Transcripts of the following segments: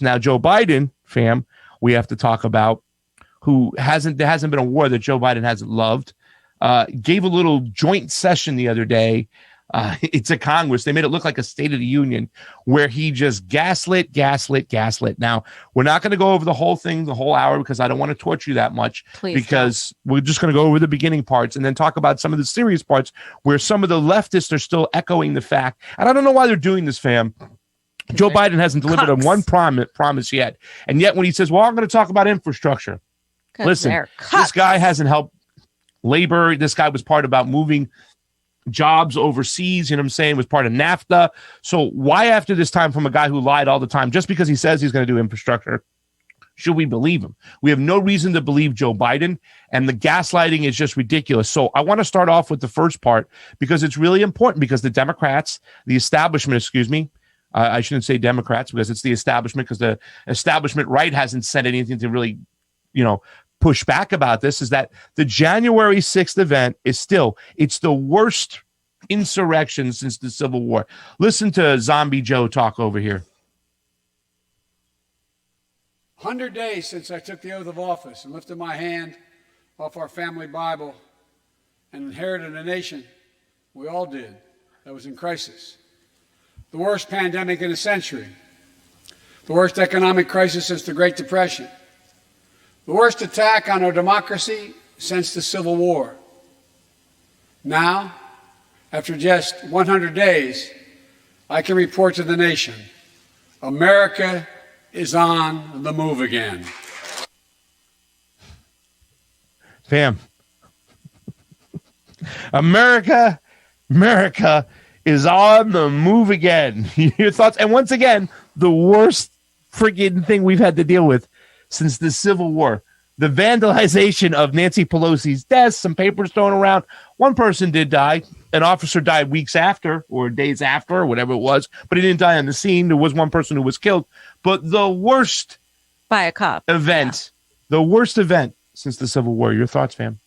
Now, Joe Biden, fam, we have to talk about, there hasn't been a war that Joe Biden hasn't loved. Gave a little joint session the other day. It's a Congress. They made it look like a State of the Union where he just gaslit. Now, we're not going to go over the whole thing, the whole hour, because I don't want to torture you that much. Please because we're just going to go over the beginning parts and then talk about some of the serious parts where some of the leftists are still echoing the fact. And I don't know why they're doing this, fam. Joe Biden hasn't delivered on one promise yet. And yet when he says, well, I'm going to talk about infrastructure. Listen, this guy hasn't helped labor. This guy was part about moving jobs overseas, you know what I'm saying, was part of NAFTA. So why after this time from a guy who lied all the time, just because he says he's going to do infrastructure, should we believe him? We have no reason to believe Joe Biden, and the gaslighting is just ridiculous. So I want to start off with the first part because it's really important, because the Democrats, the establishment, I shouldn't say Democrats because it's the establishment, because the establishment right hasn't said anything to really, push back about this, is that the January 6th event is it's the worst insurrection since the Civil War. Listen to Zombie Joe talk over here. 100 days since I took the oath of office and lifted my hand off our family Bible and inherited a nation we all did that was in crisis. The worst pandemic in a century. The worst economic crisis since the Great Depression. The worst attack on our democracy since the Civil War. Now, after just 100 days, I can report to the nation, America is on the move again. Fam, America is on the move again. Your thoughts? And once again, the worst friggin' thing we've had to deal with since the Civil War. The vandalization of Nancy Pelosi's desk, some papers thrown around. One person did die. An officer died weeks after or days after or whatever it was, but he didn't die on the scene. There was one person who was killed. But the worst by a cop event, the worst event since the Civil War. Your thoughts, fam?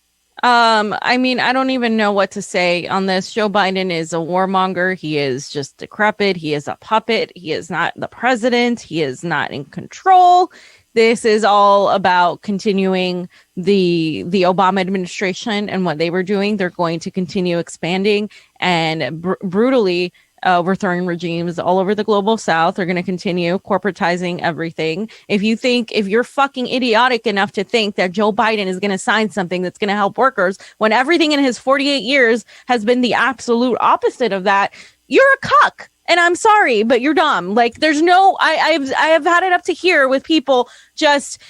I mean, I don't even know what to say on this. Joe Biden is a warmonger. He is just decrepit. He is a puppet. He is not the president. He is not in control. This is all about continuing the Obama administration and what they were doing. They're going to continue expanding and brutally overthrowing regimes all over the global south. They're going to continue corporatizing everything. If you're fucking idiotic enough to think that Joe Biden is going to sign something that's going to help workers when everything in his 48 years has been the absolute opposite of that, you're a cuck. And I'm sorry, but you're dumb. Like, there's no, I have had it up to here with people just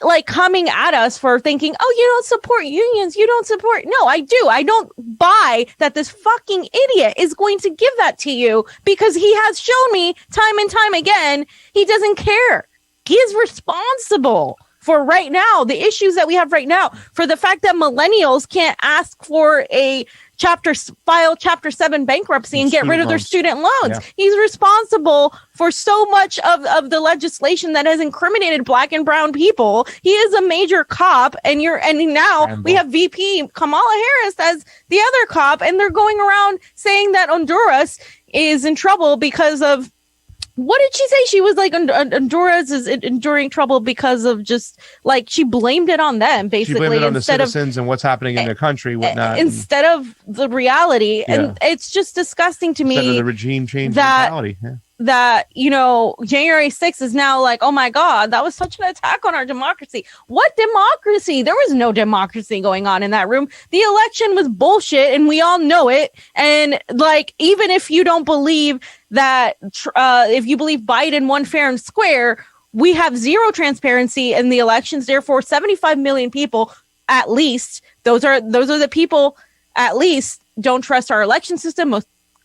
like coming at us for thinking, oh, you don't support unions. You don't support. No, I do. I don't buy that this fucking idiot is going to give that to you, because he has shown me time and time again, he doesn't care. He is responsible for right now, the issues that we have right now, for the fact that millennials can't ask for a Chapter 7 bankruptcy and get rid of their student loans. Yeah. He's responsible for so much of the legislation that has incriminated Black and brown people. He is a major cop, and now we have VP Kamala Harris as the other cop, and they're going around saying that Honduras is in trouble because of, what did she say? She was like, Honduras is enduring trouble because of just like, she blamed it on them, basically. She blamed it on the citizens and what's happening in their country, whatnot. Instead of the reality. Yeah. And it's just disgusting to me. Instead of the regime change mentality. Yeah. That, January 6th is now like, oh my God, that was such an attack on our democracy. What democracy? There was no democracy going on in that room. The election was bullshit, and we all know it. And like, even if you don't believe that, if you believe Biden won fair and square, we have zero transparency in the elections. Therefore, 75 million people, at least, those are the people, at least, don't trust our election system.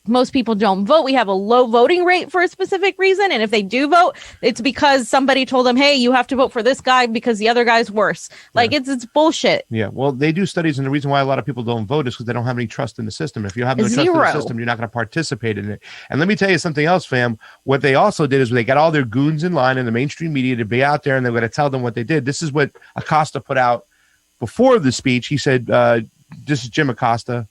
Most people don't vote. We have a low voting rate for a specific reason. And if they do vote, it's because somebody told them, hey, you have to vote for this guy because the other guy's worse. Like, it's bullshit. Yeah. Well, they do studies, and the reason why a lot of people don't vote is because they don't have any trust in the system. If you have no trust in the system, you're not going to participate in it. And let me tell you something else, fam. What they also did is they got all their goons in line in the mainstream media to be out there, and they're going to tell them what they did. This is what Acosta put out before the speech. He said, this is Jim Acosta,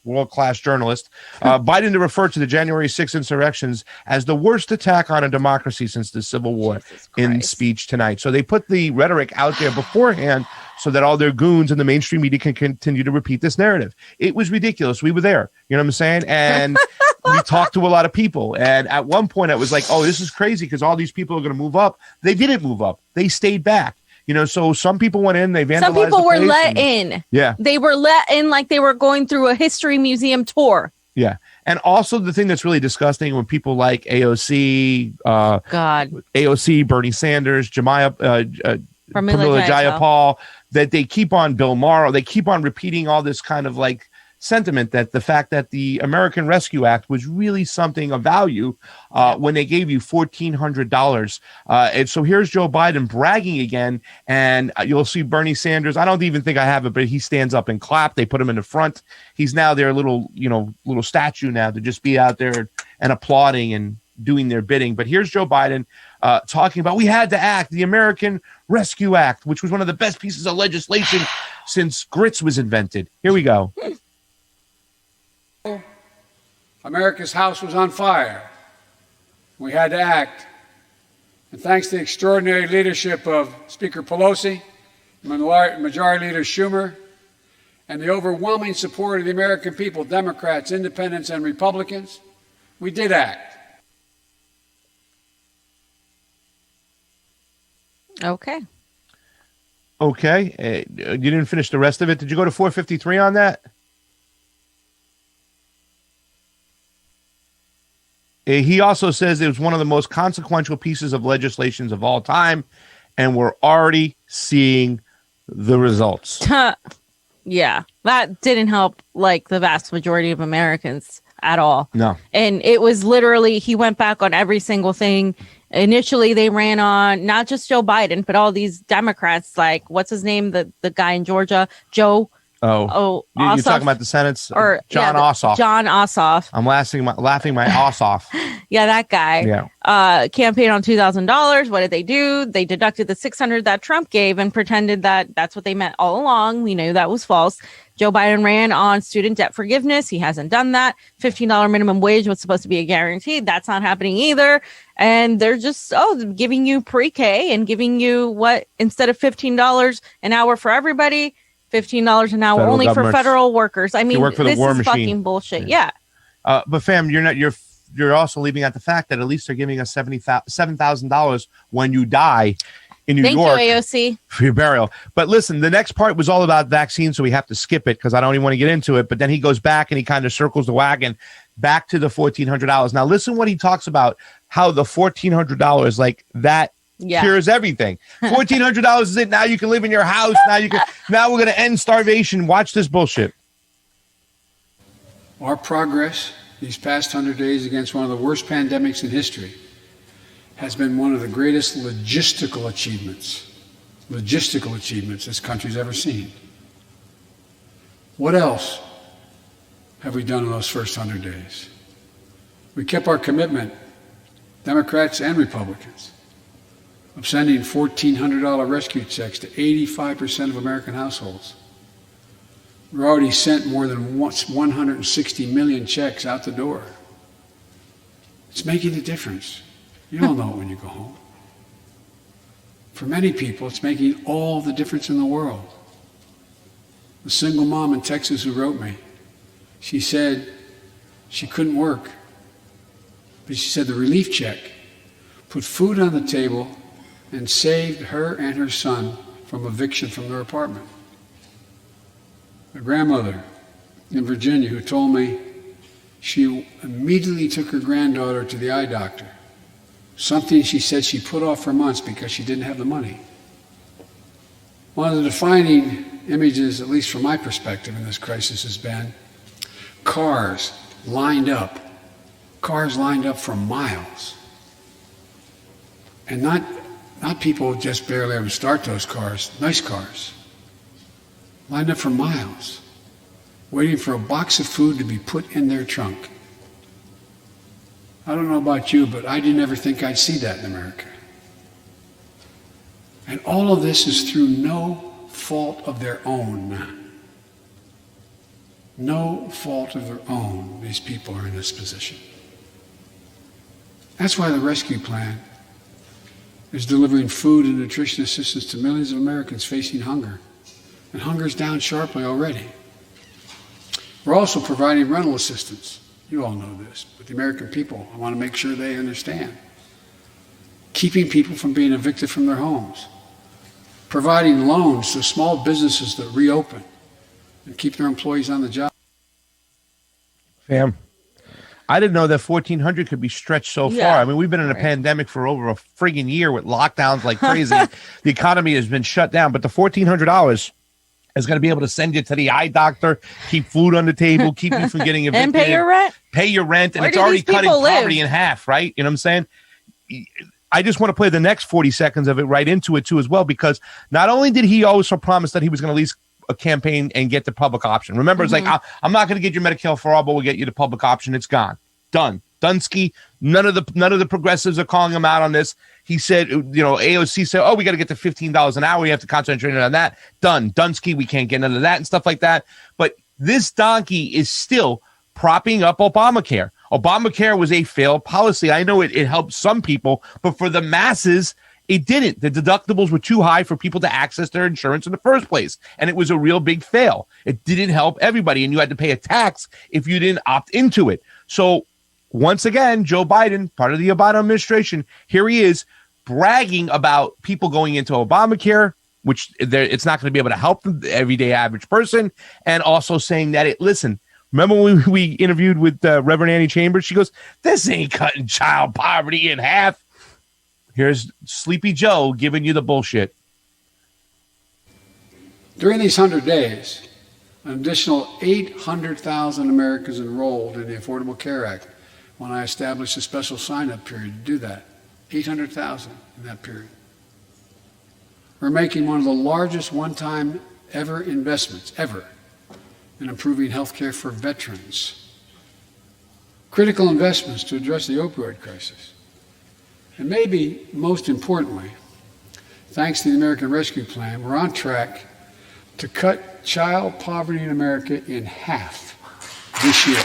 world-class journalist. Biden to refer to the January 6th insurrections as the worst attack on a democracy since the Civil War in speech tonight. So they put the rhetoric out there beforehand so that all their goons in the mainstream media can continue to repeat this narrative. It was ridiculous. We were there. You know what I'm saying? And we talked to a lot of people. And at one point, I was like, oh, this is crazy because all these people are going to move up. They didn't move up. They stayed back. You know, so some people went in, they vandalized. Some people were let in. Yeah. They were let in like they were going through a history museum tour. Yeah. And also the thing that's really disgusting when people like AOC, AOC, Bernie Sanders, Pramila Jayapal, that they keep on Bill Maher, they keep on repeating all this kind of like sentiment that the fact that the American Rescue Act was really something of value when they gave you $1,400. And so here's Joe Biden bragging again, and you'll see Bernie Sanders. I don't even think I have it, but he stands up and clap. They put him in the front. He's now their little statue now to just be out there and applauding and doing their bidding. But here's Joe Biden talking about we had to act, the American Rescue Act, which was one of the best pieces of legislation since grits was invented. Here we go. America's house was on fire. We had to act. And thanks to the extraordinary leadership of Speaker Pelosi, Majority Leader Schumer, and the overwhelming support of the American people, Democrats, Independents, and Republicans, we did act. Okay. Okay. You didn't finish the rest of it. Did you go to 453 on that? He also says it was one of the most consequential pieces of legislation of all time, and we're already seeing the results. Yeah, that didn't help like the vast majority of Americans at all. No. And it was literally, he went back on every single thing. Initially, they ran on not just Joe Biden, but all these Democrats, like, what's his name? The guy in Georgia, Joe. You're talking about the Senate's John Ossoff. John Ossoff. I'm laughing my ass off. Yeah, that guy. Yeah. Campaign on $2,000. What did they do? They deducted the $600 that Trump gave and pretended that that's what they meant all along. We knew that was false. Joe Biden ran on student debt forgiveness. He hasn't done that. $15 minimum wage was supposed to be a guarantee. That's not happening either. And they're just giving you pre-K and giving you what, instead of $15 an hour for everybody, $15 an hour only for federal workers. I mean, this is fucking bullshit. Yeah. But fam, you're also leaving out the fact that at least they're giving us $7,000 when you die in New York. Thank you, AOC. For your burial. But listen, the next part was all about vaccines, so we have to skip it because I don't even want to get into it. But then he goes back and he kind of circles the wagon back to the $1,400. Now listen what he talks about, how the $1,400, like that, cures everything. $1,400 is it. Now you can live in your house. Now we're going to end starvation. Watch this bullshit. Our progress these past 100 days against one of the worst pandemics in history has been one of the greatest logistical achievements this country's ever seen. What else have we done in those first 100 days? We kept our commitment, Democrats and Republicans, of sending $1,400 rescue checks to 85% of American households. We've already sent more than 160 million checks out the door. It's making a difference. You all know it when you go home. For many people, it's making all the difference in the world. The single mom in Texas who wrote me, she said she couldn't work, but she said the relief check put food on the table and saved her and her son from eviction from their apartment. A grandmother in Virginia who told me she immediately took her granddaughter to the eye doctor, something she said she put off for months because she didn't have the money. One of the defining images, at least from my perspective in this crisis, has been cars lined up for miles. And not people just barely able to start those cars, nice cars, lined up for miles, waiting for a box of food to be put in their trunk. I don't know about you, but I didn't ever think I'd see that in America. And all of this is through no fault of their own. no fault of their own, these people are in this position. That's why the rescue plan is delivering food and nutrition assistance to millions of Americans facing hunger. And hunger is down sharply already. We're also providing rental assistance. You all know this, but the American people, I want to make sure they understand. Keeping people from being evicted from their homes. Providing loans to small businesses that reopen and keep their employees on the job. Fam, I didn't know that 1,400 could be stretched so far. I mean, we've been in a pandemic for over a friggin' year with lockdowns like crazy. The economy has been shut down, but the $1,400 is going to be able to send you to the eye doctor, keep food on the table, keep you from getting evicted. And pay your rent. Pay your rent, and Where it's do already these cutting people poverty live? in half, right? You know what I'm saying? I just want to play the next 40 seconds of it right into it, too, as well, because not only did he also promise that he was going to lease a campaign and get the public option. Remember, it's like, I'm not going to get you Medicare for all, but we'll get you the public option. It's gone. Done. Dunsky. None of the progressives are calling him out on this. He said, AOC said, oh, we got to get to $15 an hour. We have to concentrate on that. Done. Dunsky. We can't get none of that and stuff like that. But this donkey is still propping up Obamacare. Obamacare was a failed policy. I know it helped some people, but for the masses, it didn't. The deductibles were too high for people to access their insurance in the first place. And it was a real big fail. It didn't help everybody. And you had to pay a tax if you didn't opt into it. So once again, Joe Biden, part of the Obama administration, here he is bragging about people going into Obamacare, which it's not going to be able to help the everyday average person. And also saying that remember when we interviewed with Reverend Annie Chambers? She goes, this ain't cutting child poverty in half. Here's Sleepy Joe giving you the bullshit. During these 100 days, an additional 800,000 Americans enrolled in the Affordable Care Act when I established a special sign-up period to do that. 800,000 in that period. We're making one of the largest one-time ever investments, ever, in improving health care for veterans. Critical investments to address the opioid crisis. And maybe most importantly, thanks to the American Rescue Plan, we're on track to cut child poverty in America in half this year.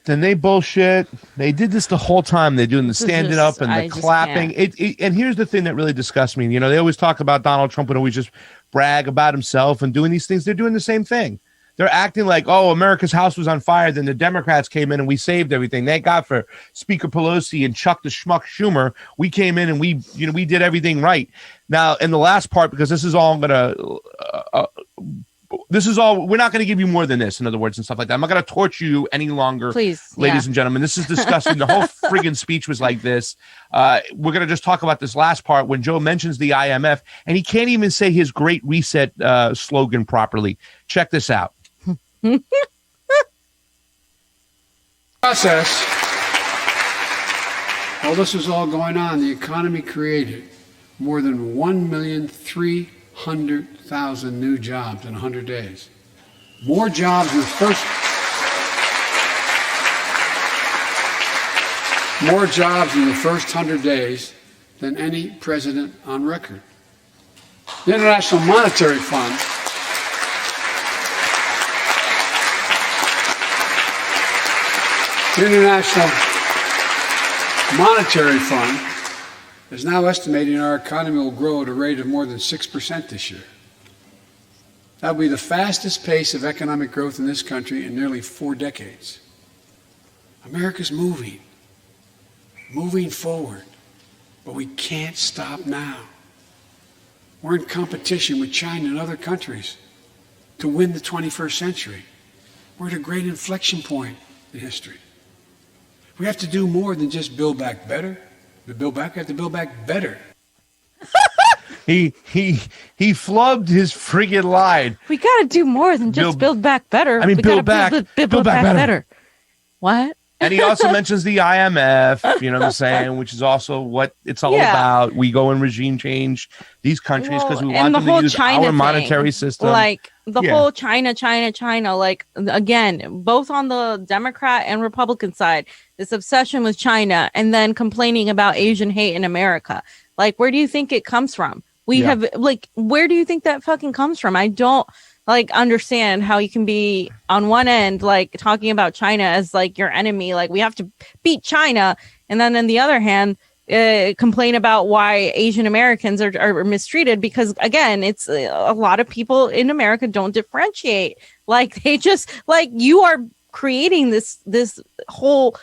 Then they bullshit. They did this the whole time. They're doing the standing up and the clapping. And here's the thing that really disgusts me. They always talk about Donald Trump and always just brag about himself and doing these things. They're doing the same thing. They're acting like, oh, America's house was on fire. Then the Democrats came in and we saved everything. Thank God for Speaker Pelosi and Chuck the Schmuck Schumer. We came in and we did everything right. Now, in the last part, because this is all we're not going to give you more than this, in other words, and stuff like that. I'm not going to torture you any longer, please, ladies and gentlemen. This is disgusting. The whole friggin' speech was like this. We're going to just talk about this last part when Joe mentions the IMF, and he can't even say his Great Reset slogan properly. Check this out. Process. While this was all going on, the economy created more than 1,300,000 new jobs in 100 days. More jobs in the first 100 days than any president on record. The International Monetary Fund is now estimating our economy will grow at a rate of more than 6% this year. That will be the fastest pace of economic growth in this country in nearly 4 decades. America's moving forward, but we can't stop now. We're in competition with China and other countries to win the 21st century. We're at a great inflection point in history. We have to do more than just build back better. We have to build back better. He flubbed his friggin' line. We got to do more than just build back better. I mean, build back better. What? And he also mentions the IMF, you know what I'm saying, which is also what it's all about. We go and regime change these countries because we want them to use our monetary system. Like the whole China. Like, again, both on the Democrat and Republican side, this obsession with China and then complaining about Asian hate in America. Like, where do you think it comes from? Where do you think that fucking comes from? I don't like understand how you can be on one end like talking about China as like your enemy, like we have to beat China, and then on the other hand complain about why Asian Americans are mistreated, because again, it's a lot of people in America don't differentiate. Like they just like you are creating this whole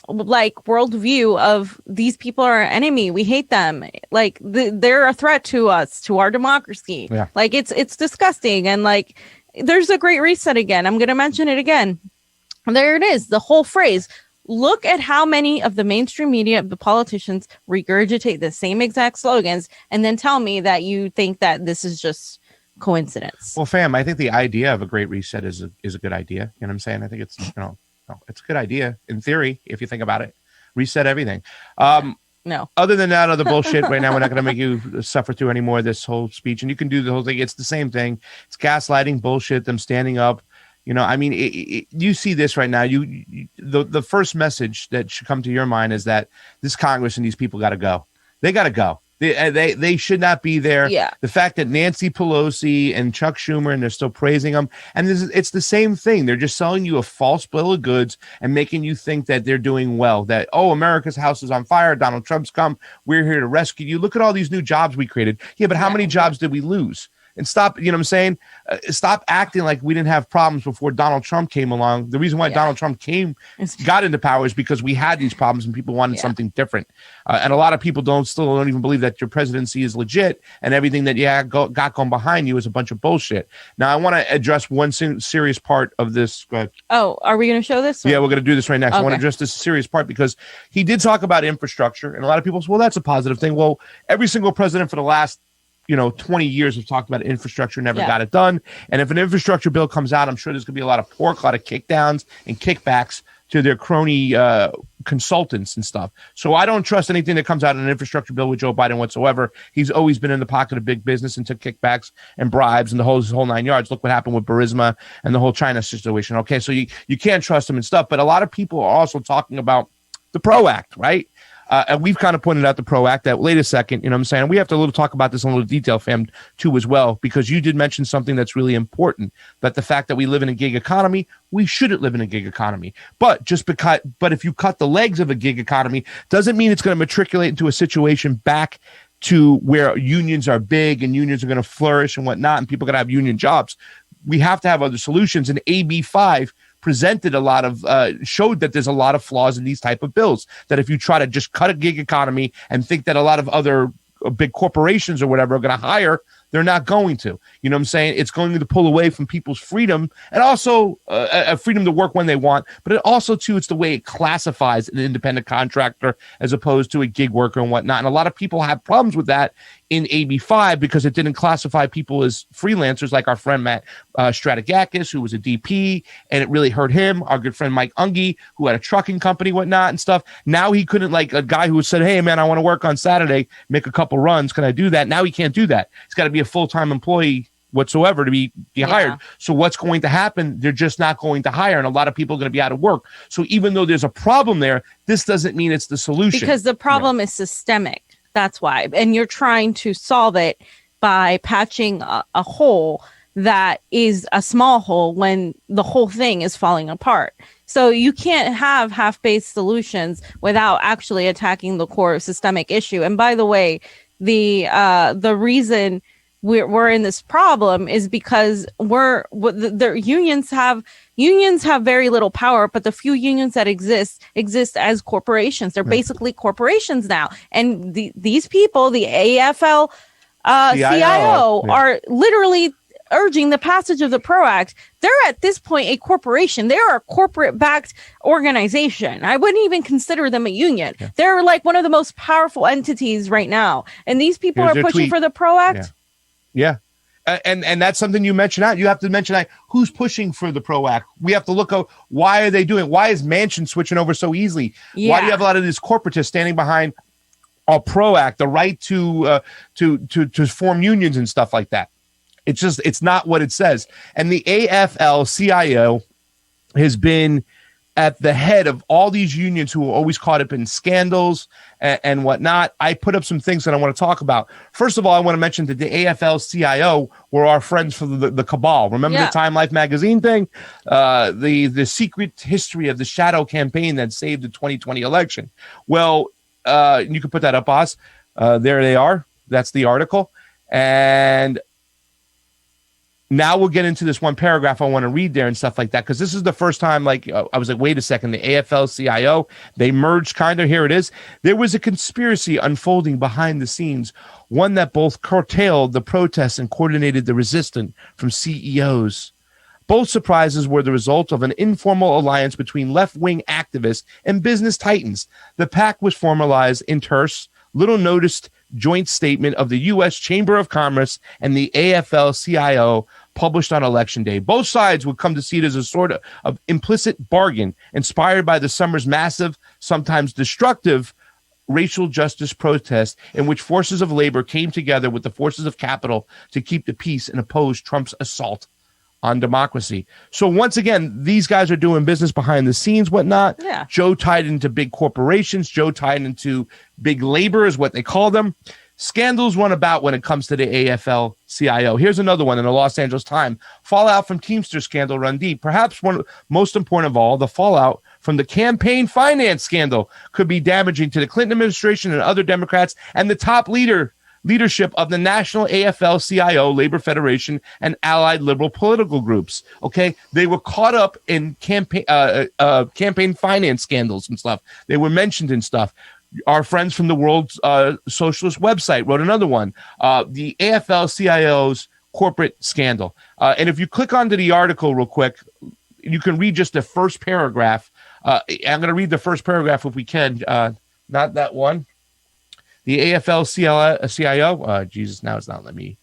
like worldview of these people are our enemy. We hate them. Like they're a threat to us, to our democracy. Yeah. Like it's disgusting. And like there's a great reset again. I'm going to mention it again. There it is. The whole phrase. Look at how many of the mainstream media, the politicians regurgitate the same exact slogans and then tell me that you think that this is just coincidence. Well, fam, I think the idea of a great reset is a good idea. You know what I'm saying? I think it's, it's a good idea in theory, if you think about it. Reset everything. No. Other than that, other bullshit right now, we're not going to make you suffer through any more of this whole speech. And you can do the whole thing. It's the same thing. It's gaslighting bullshit, them standing up. I mean, you see this right now. The first message that should come to your mind is that this Congress and these people got to go. They got to go. They should not be there. Yeah. The fact that Nancy Pelosi and Chuck Schumer, and they're still praising them. And it's the same thing. They're just selling you a false bill of goods and making you think that they're doing well, that, oh, America's house is on fire. Donald Trump's come. We're here to rescue you. Look at all these new jobs we created. Yeah, but how many jobs did we lose? And stop, you know what I'm saying? Stop acting like we didn't have problems before Donald Trump came along. The reason why Donald Trump got into power is because we had these problems and people wanted something different. And a lot of people still don't even believe that your presidency is legit and everything that got going behind you is a bunch of bullshit. Now, I want to address one serious part of this. Go ahead. Oh, are we going to show this? Or? Yeah, we're going to do this right next. Okay. I want to address this serious part because he did talk about infrastructure. And a lot of people say, well, that's a positive thing. Well, every single president for the last 20 years have talked about infrastructure, never got it done. And if an infrastructure bill comes out, I'm sure there's going to be a lot of pork, a lot of kickdowns and kickbacks to their crony consultants and stuff. So I don't trust anything that comes out in an infrastructure bill with Joe Biden whatsoever. He's always been in the pocket of big business and took kickbacks and bribes and the whole 9 yards. Look what happened with Burisma and the whole China situation. Okay, so you can't trust him and stuff. But a lot of people are also talking about the PRO Act, right? And we've kind of pointed out the PRO Act that wait a second, you know what I'm saying? We have to talk about this in a little detail, fam, too, as well, because you did mention something that's really important, that the fact that we live in a gig economy, we shouldn't live in a gig economy. But if you cut the legs of a gig economy, doesn't mean it's going to matriculate into a situation back to where unions are big and unions are going to flourish and whatnot, and people are going to have union jobs. We have to have other solutions. And AB 5 presented showed that there's a lot of flaws in these type of bills, that if you try to just cut a gig economy and think that a lot of other big corporations or whatever are going to hire, they're not going to. You know what I'm saying? It's going to pull away from people's freedom and also a freedom to work when they want. But it also, too, it's the way it classifies an independent contractor as opposed to a gig worker and whatnot. And a lot of people have problems with that in AB 5 because it didn't classify people as freelancers, like our friend Matt Strategakis, who was a DP, and it really hurt him. Our good friend Mike Unge, who had a trucking company, whatnot, and stuff. Now he couldn't, like a guy who said, hey, man, I want to work on Saturday, make a couple runs. Can I do that? Now he can't do that. He's got to be a full-time employee whatsoever to be hired. So what's going to happen? They're just not going to hire, and a lot of people are going to be out of work. So even though there's a problem there, this doesn't mean it's the solution. Because the problem is systemic. That's why. And you're trying to solve it by patching a hole that is a small hole when the whole thing is falling apart. So you can't have half-baked solutions without actually attacking the core systemic issue. And by the way, the reason we're in this problem is because the unions have very little power, but the few unions that exist as corporations. They're basically corporations now, and these people, the AFL CIO, are literally urging the passage of the PRO Act. They're at this point a corporation. They're a corporate-backed organization. I wouldn't even consider them a union. Yeah. They're like one of the most powerful entities right now, and these people are pushing for the PRO Act. Yeah. And that's something you mentioned out. You have to mention who's pushing for the PRO Act. We have to look at why are they doing it? Why is Manchin switching over so easily? Yeah. Why do you have a lot of these corporatists standing behind a PRO Act, the right to form unions and stuff like that? It's not what it says. And the AFL-CIO has been at the head of all these unions who are always caught up in scandals and whatnot. I put up some things that I want to talk about. First of all, I want to mention that the AFL-CIO were our friends from the cabal. Remember the Time Life magazine thing? The secret history of the shadow campaign that saved the 2020 election. Well, you can put that up, Oz. There they are. That's the article. And now we'll get into this one paragraph I want to read there and stuff like that, because this is the first time, I was like, wait a second, the AFL-CIO, they merged kind of. Here it is. There was a conspiracy unfolding behind the scenes, one that both curtailed the protests and coordinated the resistance from CEOs. Both surprises were the result of an informal alliance between left-wing activists and business titans. The pact was formalized in terse, little-noticed joint statement of the U.S. Chamber of Commerce and the AFL-CIO published on Election Day. Both sides would come to see it as a sort of implicit bargain inspired by the summer's massive, sometimes destructive, racial justice protest in which forces of labor came together with the forces of capital to keep the peace and oppose Trump's assault on democracy. So once again, these guys are doing business behind the scenes, whatnot. Yeah. Joe tied into big corporations. Joe tied into big labor is what they call them. Scandals run about when it comes to the AFL-CIO. Here's another one in the Los Angeles Times. Fallout from Teamster scandal run deep. Perhaps one most important of all, the fallout from the campaign finance scandal could be damaging to the Clinton administration and other Democrats and the top leadership of the National AFL-CIO, Labor Federation, and allied liberal political groups. Okay, they were caught up in campaign finance scandals and stuff. They were mentioned in stuff. Our friends from the World Socialist website wrote another one, the AFL-CIO's corporate scandal. And if you click onto the article real quick, you can read just the first paragraph. I'm going to read the first paragraph if we can, not that one. The AFL-CIO, Jesus, now it's not letting me.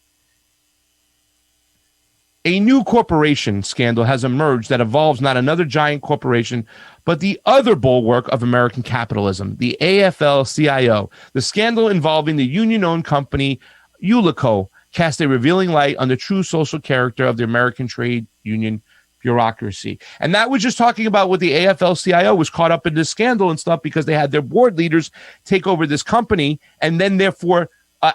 A new corporation scandal has emerged that involves not another giant corporation, but the other bulwark of American capitalism, the AFL-CIO. The scandal involving the union-owned company Ulico cast a revealing light on the true social character of the American trade union bureaucracy. And that was just talking about what the AFL-CIO was caught up in this scandal and stuff because they had their board leaders take over this company and then therefore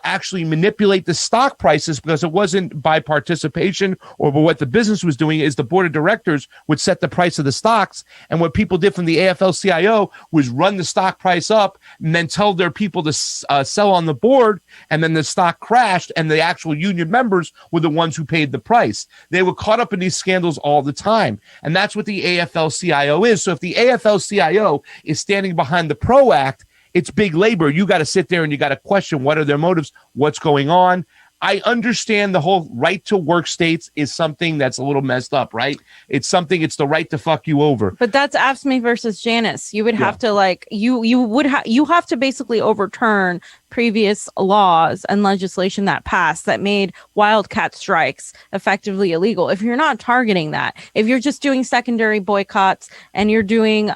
actually manipulate the stock prices, because it wasn't by participation or what the business was doing is the board of directors would set the price of the stocks. And what people did from the AFL-CIO was run the stock price up and then tell their people to sell on the board. And then the stock crashed and the actual union members were the ones who paid the price. They were caught up in these scandals all the time. And that's what the AFL-CIO is. So if the AFL-CIO is standing behind the PRO Act, it's big labor. You got to sit there and you got to question what are their motives, what's going on. I understand the whole right to work states is something that's a little messed up, right? It's the right to fuck you over. But that's AFSCME versus Janus. You would have to you have to basically overturn previous laws and legislation that passed that made wildcat strikes effectively illegal. If you're not targeting that, if you're just doing secondary boycotts and you're doing,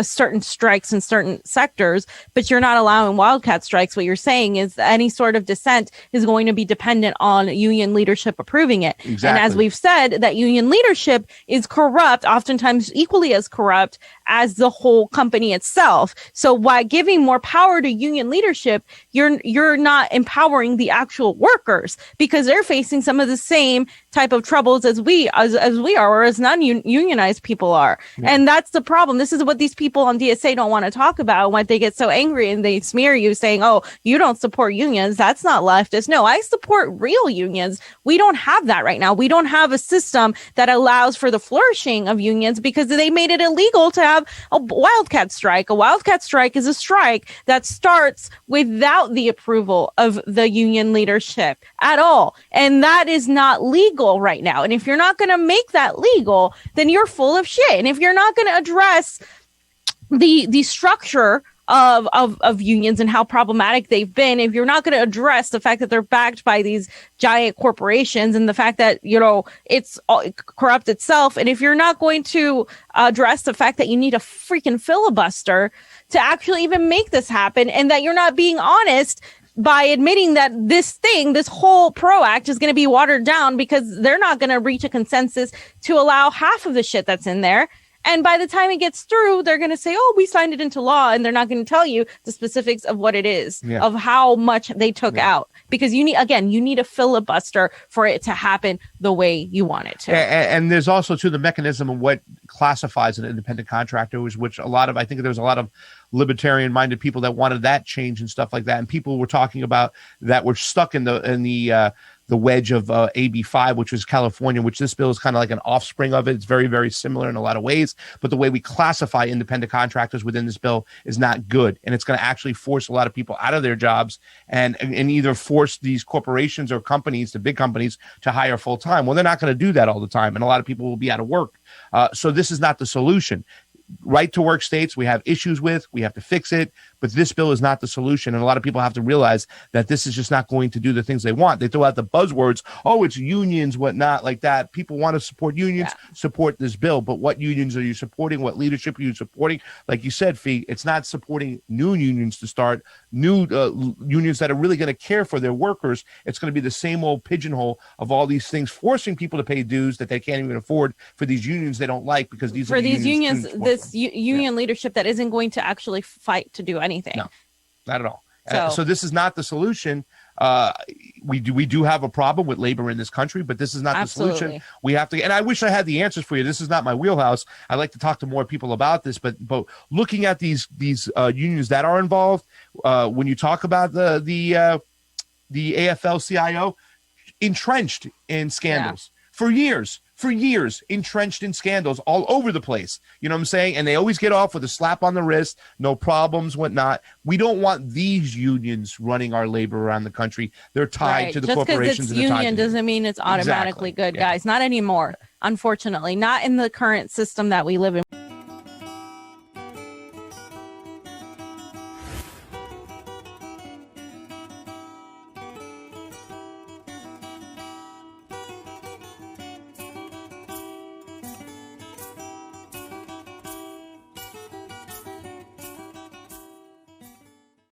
certain strikes in certain sectors, but you're not allowing wildcat strikes, what you're saying is that any sort of dissent is going to be dependent on union leadership approving it. Exactly. And as we've said, that union leadership is corrupt, oftentimes equally as corrupt as the whole company itself. So by giving more power to union leadership, you're not empowering the actual workers, because they're facing some of the same type of troubles as we are, or as non-unionized people are. Yeah. And that's the problem. This is what these people on DSA don't want to talk about. When they get so angry and they smear you saying, oh, you don't support unions, that's not leftist. No, I support real unions. We don't have that right now. We don't have a system that allows for the flourishing of unions because they made it illegal to have a wildcat strike. A wildcat strike is a strike that starts without the approval of the union leadership at all. And that is not legal right now. And if you're not going to make that legal, then you're full of shit. And if you're not going to address the structure of unions and how problematic they've been, if you're not going to address the fact that they're backed by these giant corporations and the fact that, it's corrupt itself, and if you're not going to address the fact that you need a freaking filibuster to actually even make this happen, and that you're not being honest by admitting that this whole PRO Act is going to be watered down because they're not going to reach a consensus to allow half of the shit that's in there. And by the time it gets through, they're going to say, oh, we signed it into law. And they're not going to tell you the specifics of what it is, of how much they took out. Because you need a filibuster for it to happen the way you want it to. And there's also, too, the mechanism of what classifies an independent contractor, which I think there was a lot of libertarian-minded people that wanted that change and stuff like that. And people were talking about that were stuck in the wedge of AB 5, which was California, which this bill is kind of like an offspring of it. It's very, very similar in a lot of ways. But the way we classify independent contractors within this bill is not good. And it's going to actually force a lot of people out of their jobs and either force these corporations or companies, the big companies, to hire full time. Well, they're not going to do that all the time. And a lot of people will be out of work. So this is not the solution. Right to work states we have issues with, we have to fix it, but this bill is not the solution. And a lot of people have to realize that this is just not going to do the things they want. They throw out the buzzwords, oh, it's unions, whatnot, like that. People want to support unions, support this bill, but what unions are you supporting? What leadership are you supporting? Like you said, Fee, it's not supporting new unions to start, new unions that are really going to care for their workers. It's going to be the same old pigeonhole of all these things, forcing people to pay dues that they can't even afford for these unions they don't like, because these for are these unions, this union leadership that isn't going to actually fight to do anything. No, not at all. So this is not the solution. We do have a problem with labor in this country, but this is not the solution. We have to, and I wish I had the answers for you. This is not my wheelhouse. I like to talk to more people about this, but looking at these unions that are involved, when you talk about the AFL-CIO, entrenched in scandals for years, entrenched in scandals all over the place. You know what I'm saying? And they always get off with a slap on the wrist, no problems, whatnot. We don't want these unions running our labor around the country. They're tied to the corporations. Just because it's union doesn't mean it's automatically good, guys. Not anymore. Unfortunately, not in the current system that we live in.